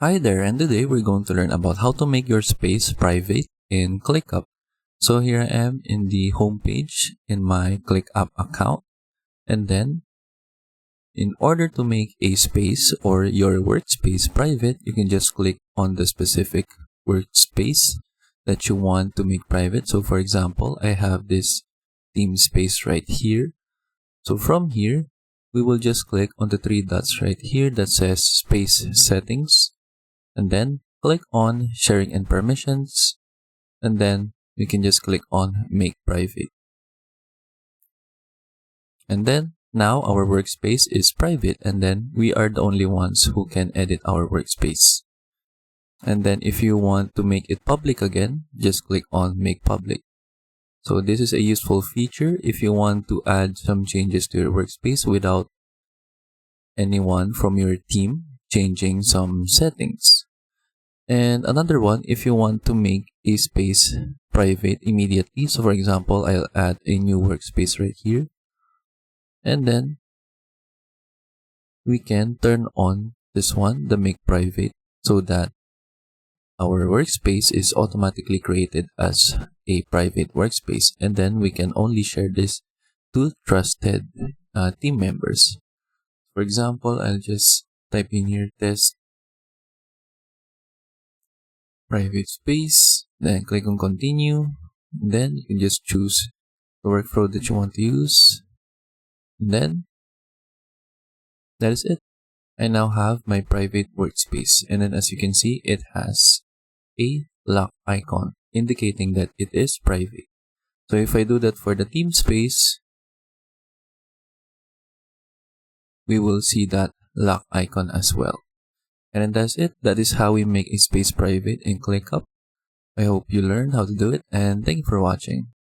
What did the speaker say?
Hi there, and today we're going to learn about how to make your space private in ClickUp. So here I am in the home page in my ClickUp account, and then in order to make a space or your workspace private, you can just click on the specific workspace that you want to make private. So for example, I have this theme space right here. So from here, we will just click on the three dots right here that says Space Settings, and then click on Sharing and Permissions, and then we can just click on Make Private. And then now our workspace is private, and then we are the only ones who can edit our workspace. And then if you want to make it public again, just click on Make Public. So this is a useful feature if you want to add some changes to your workspace without anyone from your team changing some settings. And another one, if you want to make a space private immediately. So for example, I'll add a new workspace right here. And then we can turn on this one, the Make Private, so that our workspace is automatically created as a private workspace, and then we can only share this to trusted team members. For example, I'll just type in here test private space, then click on continue. Then you can just choose the workflow that you want to use. And then that is it. I now have my private workspace, and then as you can see, it has a lock icon indicating that it is private. So if I do that for the team space, we will see that lock icon as well. And then that's it. That is how we make a space private in ClickUp. I hope you learned how to do it, and thank you for watching.